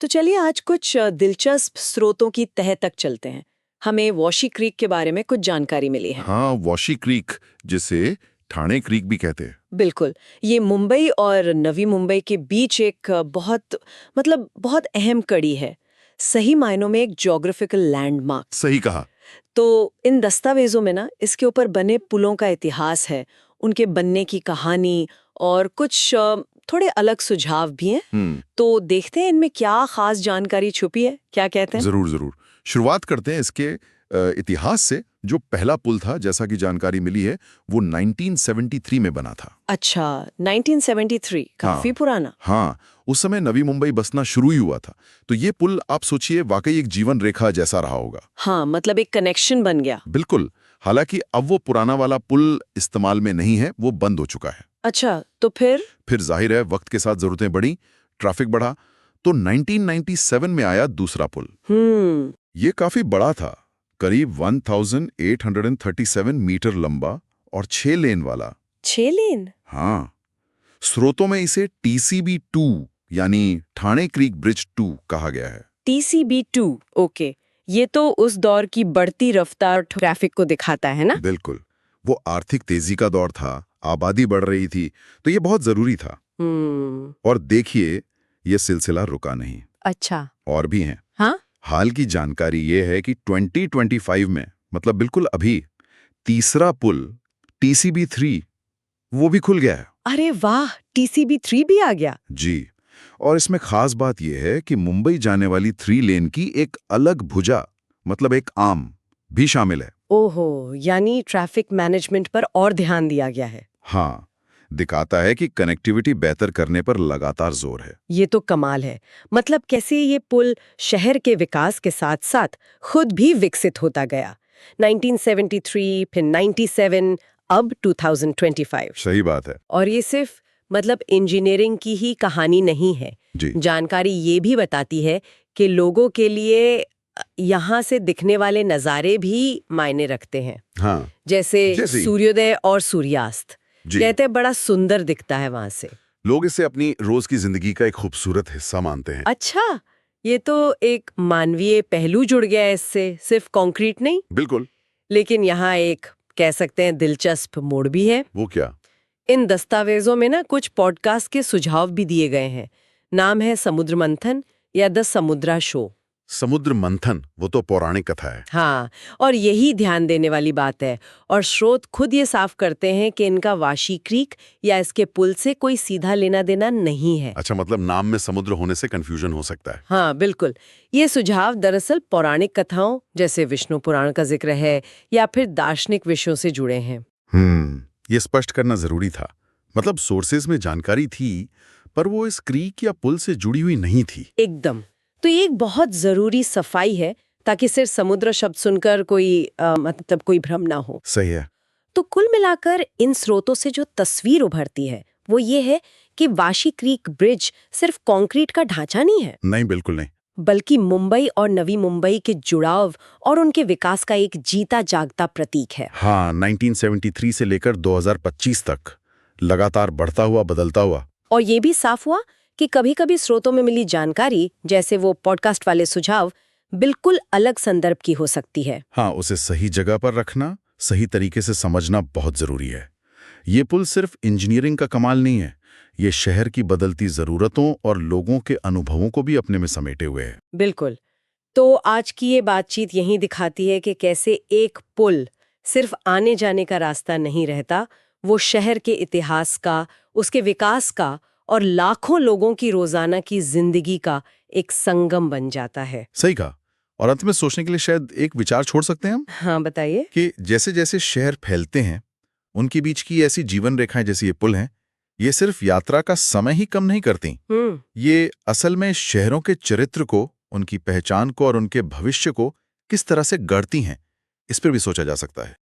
तो चलिए आज कुछ दिलचस्प स्रोतों की तह तक चलते हैं। हमें वॉशी क्रीक के बारे में कुछ जानकारी मिली है। हाँ, वॉशी क्रीक, जिसे ठाणे क्रीक भी कहते हैं। बिल्कुल, ये मुंबई और नवी मुंबई के बीच एक बहुत अहम कड़ी है। सही मायनों में एक ज्योग्राफिकल लैंडमार्क। सही कहा। तो इन दस्तावेजों में ना इसके ऊपर बने पुलों का इतिहास है, उनके बनने की कहानी और कुछ थोड़े अलग सुझाव भी हैं। तो देखते हैं इनमें क्या खास जानकारी छुपी है, क्या कहते हैं? जरूर जरूर। शुरुआत करते हैं इसके इतिहास से। जो पहला पुल था, जैसा कि जानकारी मिली है, वो 1973 में बना था। अच्छा, 1973, काफी हाँ, पुराना। हाँ, उस समय नवी मुंबई बसना शुरू ही हुआ था। तो ये पुल आप सोचिए वाकई एक जीवन रेखा जैसा रहा होगा। हाँ, मतलब एक कनेक्शन बन गया। बिल्कुल। हालांकि अब वो पुराना वाला पुल इस्तेमाल में नहीं है, वो बंद हो चुका है। अच्छा, तो फिर जाहिर है वक्त के साथ जरूरतें बढ़ी, ट्रैफिक बढ़ा, तो 1997 में आया दूसरा पुल। ये काफी बड़ा था, करीब 1837 मीटर लंबा और 6 लेन वाला। 6 लेन? हाँ, स्रोतों में इसे TCB2 यानी ठाणे क्रीक ब्रिज 2 कहा गया है। TCB2, okay. ये तो उस दौर की बढ़ती रफ्तार ट्रैफिक को दिखाता है ना? बिल्कुल। वो आर्थिक तेजी का दौर था, आबादी बढ़ रही थी, तो ये बहुत जरूरी था। और देखिए, ये सिलसिला रुका नहीं। अच्छा। और भी हैं। हाँ? हाल की जानकारी ये है कि 2025 में, मतलब बिल्कुल अभी, तीसरा पुल TCB3 वो भी खुल गया है। अरे वाह, TCB3 भी आ गया। जी। और इसमें खास बात यह है कि मुंबई जाने वाली 3 लेन की एक अलग भुजा, मतलब एक आर्म भी शामिल है। ओहो, यानी ट्रैफिक मैनेजमेंट पर और ध्यान दिया गया है। हाँ, दिखाता है कि कनेक्टिविटी बेहतर करने पर लगातार जोर है। ये तो कमाल है। मतलब कैसे ये पुल शहर के विकास के साथ साथ खुद भी विकसित होता गया। 1973, फिर 97, अब 2025। सही बात है। और ये सिर्फ इंजीनियरिंग की ही कहानी नहीं है। जी। जानकारी ये भी बताती है कि लोगों के लिए यहाँ से दिखने वाले नज़ारे भी मायने रखते हैं। हाँ, जैसे सूर्योदय और सूर्यास्त। जी। कहते हैं बड़ा सुंदर दिखता है वहां से। लोग इसे अपनी रोज की जिंदगी का एक खूबसूरत हिस्सा मानते हैं। अच्छा, ये तो एक मानवीय पहलू जुड़ गया है इससे, सिर्फ कंक्रीट नहीं। बिल्कुल। लेकिन यहाँ एक कह सकते हैं दिलचस्प मोड़ भी है। वो क्या? इन दस्तावेजों में ना कुछ पॉडकास्ट के सुझाव भी दिए गए हैं। नाम है समुद्र मंथन या द समुद्रा शो। समुद्र मंथन, वो तो पौराणिक कथा है। हाँ, और यही ध्यान देने वाली बात है। और स्रोत खुद ये साफ करते हैं कि इनका वाशी क्रीक या इसके पुल से कोई सीधा लेना देना नहीं है। अच्छा, मतलब नाम में समुद्र होने से कंफ्यूजन हो सकता है। हाँ, बिल्कुल। ये सुझाव दरअसल पौराणिक कथाओं जैसे विष्णु पुराण का जिक्र है या फिर दार्शनिक विषयों से जुड़े हैं। ये स्पष्ट करना जरूरी था। मतलब सोर्सेज में जानकारी थी, पर वो इस क्रीक या पुल से जुड़ी हुई नहीं थी। एकदम। तो ये एक बहुत जरूरी सफाई है, ताकि सिर्फ समुद्र शब्द सुनकर कोई भ्रम ना हो। सही है। तो कुल मिलाकर इन स्रोतों से जो तस्वीर उभरती है वो ये है कि वाशी क्रीक ब्रिज सिर्फ कंक्रीट का ढांचा नहीं है। नहीं, बिल्कुल नहीं। बल्कि मुंबई और नवी मुंबई के जुड़ाव और उनके विकास का एक जीता जागता प्रतीक है। हाँ, 1973 से लेकर 2025 तक लगातार बढ़ता हुआ, बदलता हुआ। और ये भी साफ हुआ कि कभी-कभी स्रोतों में मिली जानकारी, जैसे वो पॉडकास्ट वाले सुझाव, बिल्कुल अलग संदर्भ की हो सकती है। हाँ, उसे सही जगह पर रखना, सही तरीके से समझना बहुत जरूरी है। ये पुल सिर्फ इंजीनियरिंग का कमाल नहीं है, ये शहर की बदलती जरूरतों और लोगों के अनुभवों को भी अपने में समेटे हुए है। बिल्कुल। तो आज की ये बातचीत यही दिखाती है कि कैसे एक पुल सिर्फ आने जाने का रास्ता नहीं रहता, वो शहर के इतिहास का, उसके विकास का और लाखों लोगों की रोजाना की जिंदगी का एक संगम बन जाता है। सही कहा। और अंत में सोचने के लिए शायद एक विचार छोड़ सकते हैं हम, हाँ, बताइए। कि जैसे जैसे शहर फैलते हैं, उनके बीच की ऐसी जीवन रेखाएं जैसे ये पुल हैं, ये सिर्फ यात्रा का समय ही कम नहीं करती। ये असल में शहरों के चरित्र को, उनकी पहचान को और उनके भविष्य को किस तरह से गढ़ती हैं, इस पर भी सोचा जा सकता है।